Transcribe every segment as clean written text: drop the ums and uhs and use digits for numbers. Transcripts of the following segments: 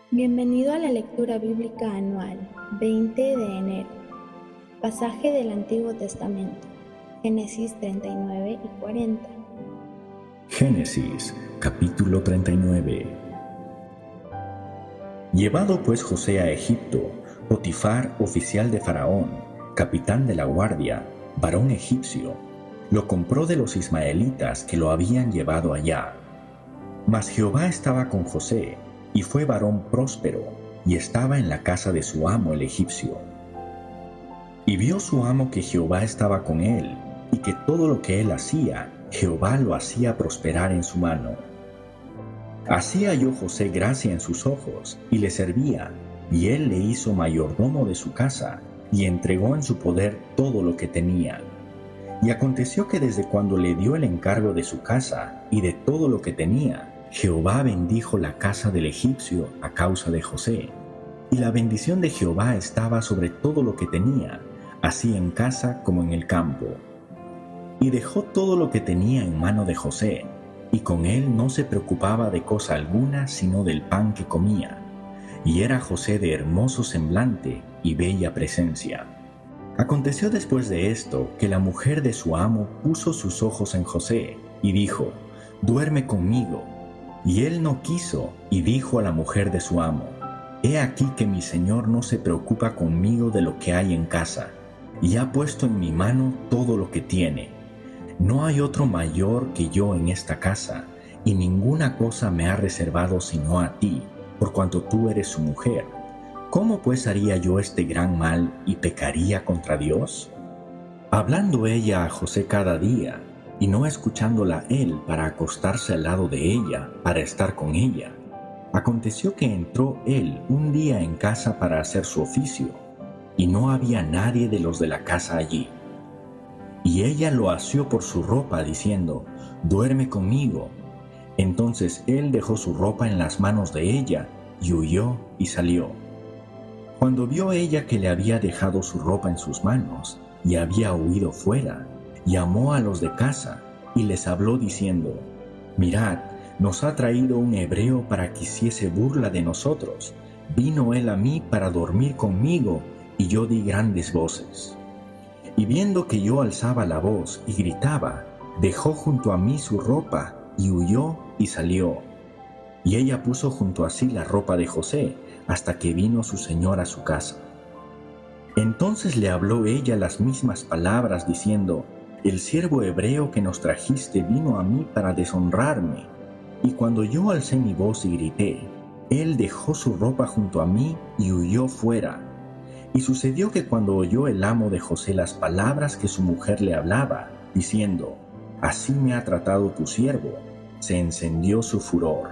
Bienvenido a la lectura bíblica anual, 20 de enero. Pasaje del Antiguo Testamento, Génesis 39 y 40. Génesis, capítulo 39. Llevado pues José a Egipto, Potifar, oficial de Faraón, capitán de la guardia, varón egipcio, lo compró de los ismaelitas que lo habían llevado allá. Mas Jehová estaba con José, y fue varón próspero, y estaba en la casa de su amo el egipcio. Y vio su amo que Jehová estaba con él, y que todo lo que él hacía, Jehová lo hacía prosperar en su mano. Así halló José gracia en sus ojos, y le servía, y él le hizo mayordomo de su casa, y entregó en su poder todo lo que tenía. Y aconteció que desde cuando le dio el encargo de su casa y de todo lo que tenía, Jehová bendijo la casa del egipcio a causa de José. Y la bendición de Jehová estaba sobre todo lo que tenía, así en casa como en el campo. Y dejó todo lo que tenía en mano de José, y con él no se preocupaba de cosa alguna sino del pan que comía. Y era José de hermoso semblante y bella presencia. Aconteció después de esto que la mujer de su amo puso sus ojos en José, y dijo: «Duerme conmigo». Y él no quiso, y dijo a la mujer de su amo: «He aquí que mi señor no se preocupa conmigo de lo que hay en casa, y ha puesto en mi mano todo lo que tiene. No hay otro mayor que yo en esta casa, y ninguna cosa me ha reservado sino a ti, por cuanto tú eres su mujer. ¿Cómo pues haría yo este gran mal y pecaría contra Dios?». Hablando ella a José cada día, y no escuchándola él para acostarse al lado de ella, para estar con ella, aconteció que entró él un día en casa para hacer su oficio, y no había nadie de los de la casa allí. Y ella lo asió por su ropa, diciendo: «Duerme conmigo». Entonces él dejó su ropa en las manos de ella, y huyó y salió. Cuando vio ella que le había dejado su ropa en sus manos, y había huido fuera, llamó a los de casa, y les habló diciendo: «Mirad, nos ha traído un hebreo para que hiciese burla de nosotros. Vino él a mí para dormir conmigo, y yo di grandes voces. Y viendo que yo alzaba la voz y gritaba, dejó junto a mí su ropa, y huyó y salió». Y ella puso junto a sí la ropa de José, hasta que vino su señor a su casa. Entonces le habló ella las mismas palabras, diciendo: «El siervo hebreo que nos trajiste vino a mí para deshonrarme. Y cuando yo alcé mi voz y grité, él dejó su ropa junto a mí y huyó fuera». Y sucedió que cuando oyó el amo de José las palabras que su mujer le hablaba, diciendo: «Así me ha tratado tu siervo», se encendió su furor.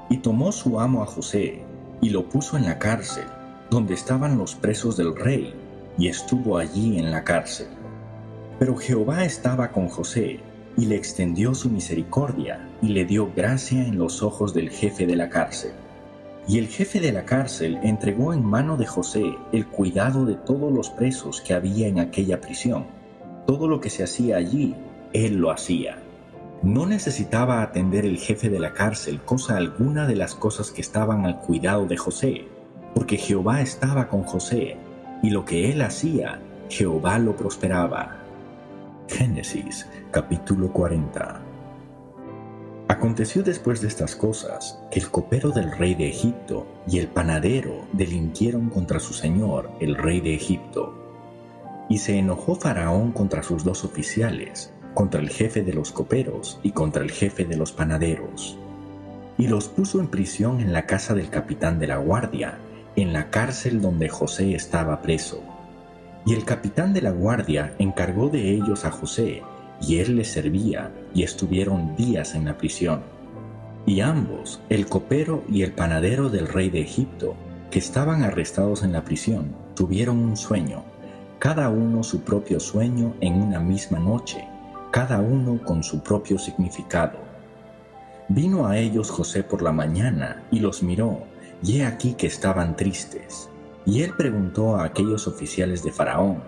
Y tomó su amo a José, y lo puso en la cárcel, donde estaban los presos del rey, y estuvo allí en la cárcel. Pero Jehová estaba con José, y le extendió su misericordia, y le dio gracia en los ojos del jefe de la cárcel. Y el jefe de la cárcel entregó en mano de José el cuidado de todos los presos que había en aquella prisión. Todo lo que se hacía allí, él lo hacía. No necesitaba atender el jefe de la cárcel cosa alguna de las cosas que estaban al cuidado de José, porque Jehová estaba con José, y lo que él hacía, Jehová lo prosperaba. Génesis, capítulo 40. Aconteció después de estas cosas que el copero del rey de Egipto y el panadero delinquieron contra su señor, el rey de Egipto. Y se enojó Faraón contra sus dos oficiales, contra el jefe de los coperos y contra el jefe de los panaderos. Y los puso en prisión en la casa del capitán de la guardia, en la cárcel donde José estaba preso. Y el capitán de la guardia encargó de ellos a José, y él les servía, y estuvieron días en la prisión. Y ambos, el copero y el panadero del rey de Egipto, que estaban arrestados en la prisión, tuvieron un sueño, cada uno su propio sueño en una misma noche, cada uno con su propio significado. Vino a ellos José por la mañana y los miró, y he aquí que estaban tristes. Y él preguntó a aquellos oficiales de Faraón,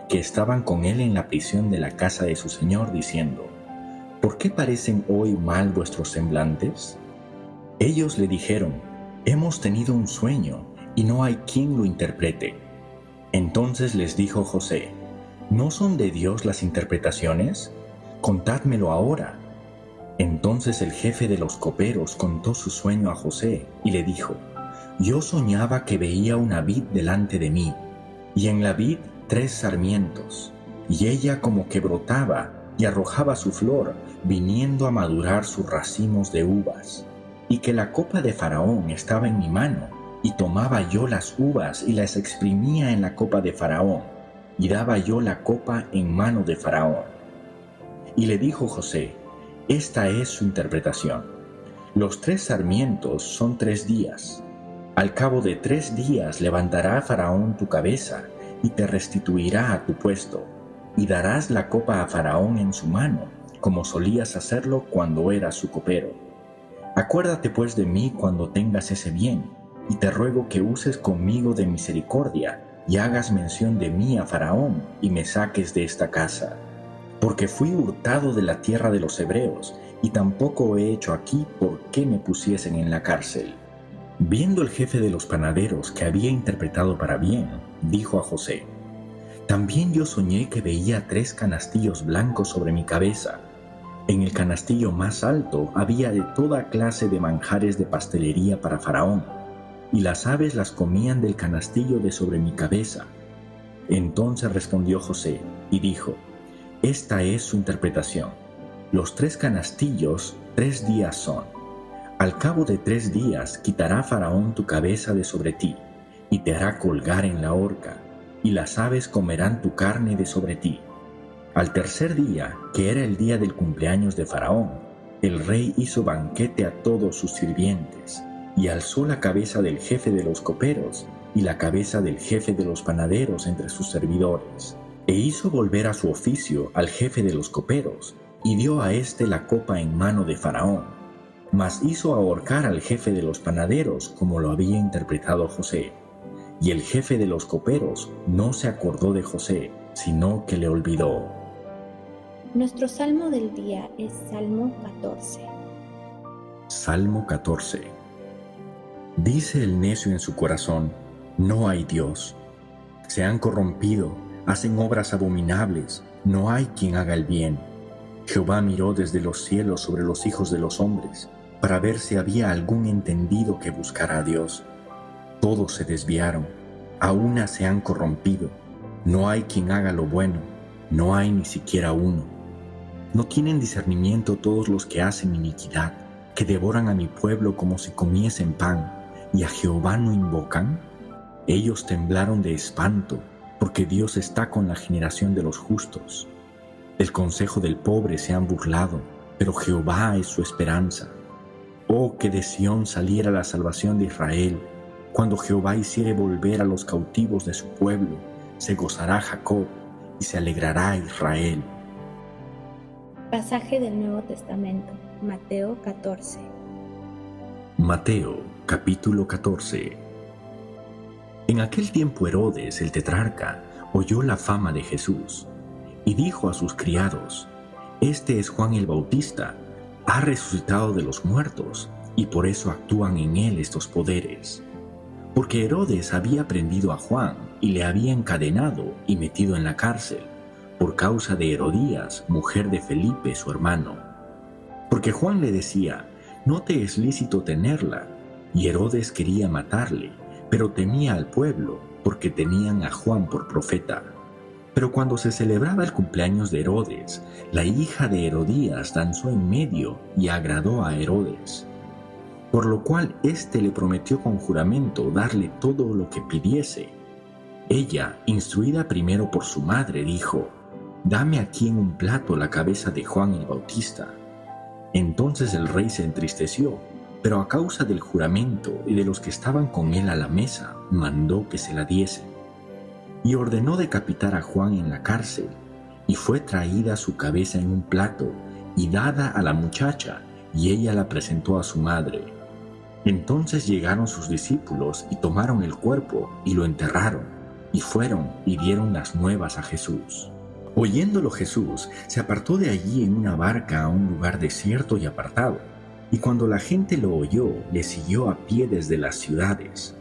que estaban con él en la prisión de la casa de su señor, diciendo: «¿Por qué parecen hoy mal vuestros semblantes?». Ellos le dijeron: hemos tenido un sueño y no hay quien lo interprete. Entonces les dijo José, ¿no son de Dios las interpretaciones? Contádmelo ahora. Entonces el jefe de los coperos contó su sueño a José y le dijo, yo soñaba que veía una vid delante de mí, y en la vid 3 sarmientos, y ella como que brotaba y arrojaba su flor, viniendo a madurar sus racimos de uvas, y que la copa de Faraón estaba en mi mano, y tomaba yo las uvas y las exprimía en la copa de Faraón, y daba yo la copa en mano de Faraón. Y le dijo José, esta es su interpretación. Los 3 sarmientos son 3 días. Al cabo de 3 días levantará Faraón tu cabeza y te restituirá a tu puesto, y darás la copa a Faraón en su mano, como solías hacerlo cuando eras su copero. Acuérdate pues de mí cuando tengas ese bien, y te ruego que uses conmigo de misericordia, y hagas mención de mí a Faraón, y me saques de esta casa. Porque fui hurtado de la tierra de los hebreos, y tampoco he hecho aquí por qué me pusiesen en la cárcel. Viendo el jefe de los panaderos que había interpretado para bien, dijo a José, también yo soñé que veía 3 canastillos blancos sobre mi cabeza. En el canastillo más alto había de toda clase de manjares de pastelería para Faraón, y las aves las comían del canastillo de sobre mi cabeza. Entonces respondió José y dijo, esta es su interpretación. Los 3 canastillos 3 días son. Al cabo de 3 días quitará Faraón tu cabeza de sobre ti, y te hará colgar en la horca, y las aves comerán tu carne de sobre ti. Al tercer día, que era el día del cumpleaños de Faraón, el rey hizo banquete a todos sus sirvientes, y alzó la cabeza del jefe de los coperos y la cabeza del jefe de los panaderos entre sus servidores, e hizo volver a su oficio al jefe de los coperos, y dio a éste la copa en mano de Faraón. Mas hizo ahorcar al jefe de los panaderos como lo había interpretado José. Y el jefe de los coperos no se acordó de José, sino que le olvidó. Nuestro salmo del día es Salmo 14. Salmo 14. Dice el necio en su corazón, no hay Dios. Se han corrompido, hacen obras abominables, no hay quien haga el bien. Jehová miró desde los cielos sobre los hijos de los hombres, para ver si había algún entendido que buscara a Dios. Todos se desviaron, a una se han corrompido. No hay quien haga lo bueno, no hay ni siquiera uno. ¿No tienen discernimiento todos los que hacen iniquidad, que devoran a mi pueblo como si comiesen pan, y a Jehová no invocan? Ellos temblaron de espanto, porque Dios está con la generación de los justos. Del consejo del pobre se han burlado, pero Jehová es su esperanza. Oh, que de Sión saliera la salvación de Israel. Cuando Jehová hiciere volver a los cautivos de su pueblo, se gozará Jacob y se alegrará Israel. Pasaje del Nuevo Testamento, Mateo 14. Mateo, capítulo 14. En aquel tiempo Herodes, el tetrarca, oyó la fama de Jesús, y dijo a sus criados, este es Juan el Bautista, ha resucitado de los muertos, y por eso actúan en él estos poderes. Porque Herodes había prendido a Juan, y le había encadenado y metido en la cárcel, por causa de Herodías, mujer de Felipe, su hermano. Porque Juan le decía, no te es lícito tenerla, y Herodes quería matarle, pero temía al pueblo, porque tenían a Juan por profeta. Pero cuando se celebraba el cumpleaños de Herodes, la hija de Herodías danzó en medio y agradó a Herodes. Por lo cual éste le prometió con juramento darle todo lo que pidiese. Ella, instruida primero por su madre, dijo, dame aquí en un plato la cabeza de Juan el Bautista. Entonces el rey se entristeció, pero a causa del juramento y de los que estaban con él a la mesa, mandó que se la diesen. Y ordenó decapitar a Juan en la cárcel, y fue traída su cabeza en un plato, y dada a la muchacha, y ella la presentó a su madre. Entonces llegaron sus discípulos, y tomaron el cuerpo, y lo enterraron, y fueron y dieron las nuevas a Jesús. Oyéndolo Jesús, se apartó de allí en una barca a un lugar desierto y apartado, Y cuando la gente lo oyó, le siguió a pie desde las ciudades.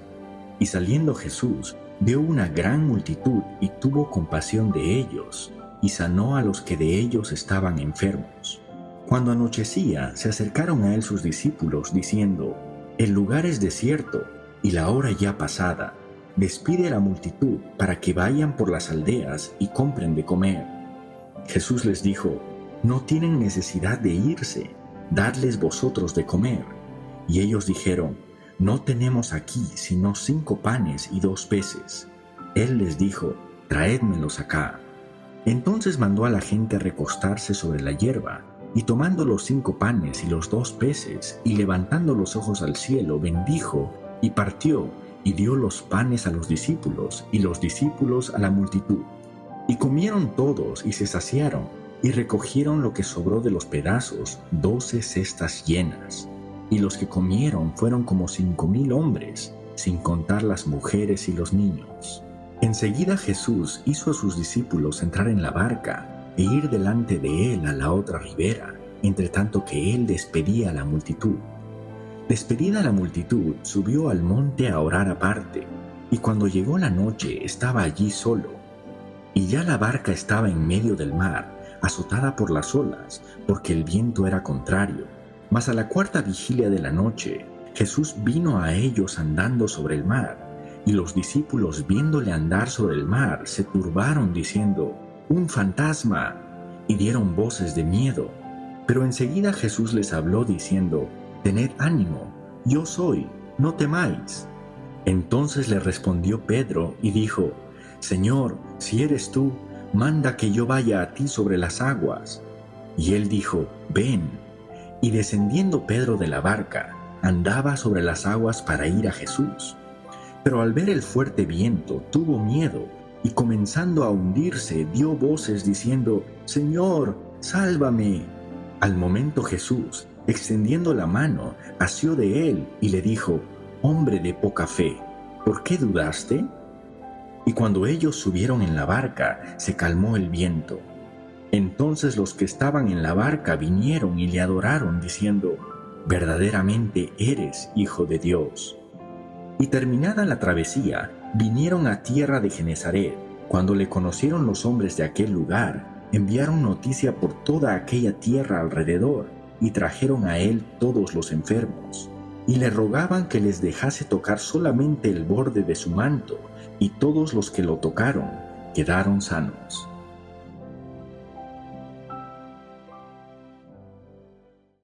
Y saliendo Jesús, vio una gran multitud y tuvo compasión de ellos, y sanó a los que de ellos estaban enfermos. Cuando anochecía, se acercaron a él sus discípulos, diciendo: El lugar es desierto, y la hora ya pasada. Despide a la multitud para que vayan por las aldeas y compren de comer. Jesús les dijo: No tienen necesidad de irse, dadles vosotros de comer. Y ellos dijeron: No tenemos aquí sino 5 panes y 2 peces. Él les dijo: Traédmelos acá. Entonces mandó a la gente recostarse sobre la hierba, y tomando los 5 panes y los 2 peces, y levantando los ojos al cielo, bendijo, y partió, y dio los panes a los discípulos, y los discípulos a la multitud. Y comieron todos, y se saciaron, y recogieron lo que sobró de los pedazos, 12 cestas llenas. Y los que comieron fueron como 5,000 hombres, sin contar las mujeres y los niños. Enseguida Jesús hizo a sus discípulos entrar en la barca e ir delante de él a la otra ribera, entre tanto que él despedía a la multitud. Despedida la multitud, subió al monte a orar aparte, y cuando llegó la noche estaba allí solo. Y ya la barca estaba en medio del mar, azotada por las olas, porque el viento era contrario. Mas a la 4ª vigilia de la noche, Jesús vino a ellos andando sobre el mar, y los discípulos, viéndole andar sobre el mar, se turbaron diciendo: ¡Un fantasma! Y dieron voces de miedo. Pero enseguida Jesús les habló diciendo: Tened ánimo, yo soy, no temáis. Entonces le respondió Pedro y dijo: Señor, si eres tú, manda que yo vaya a ti sobre las aguas. Y él dijo: Ven. Y descendiendo Pedro de la barca, andaba sobre las aguas para ir a Jesús. Pero al ver el fuerte viento, tuvo miedo, y comenzando a hundirse, dio voces diciendo: Señor, sálvame. Al momento Jesús, extendiendo la mano, asió de él y le dijo: Hombre de poca fe, ¿por qué dudaste? Y cuando ellos subieron en la barca, se calmó el viento. Entonces los que estaban en la barca vinieron y le adoraron, diciendo: Verdaderamente eres Hijo de Dios. Y terminada la travesía, vinieron a tierra de Genezaret. Cuando le conocieron los hombres de aquel lugar, enviaron noticia por toda aquella tierra alrededor, y trajeron a él todos los enfermos. Y le rogaban que les dejase tocar solamente el borde de su manto, y todos los que lo tocaron quedaron sanos.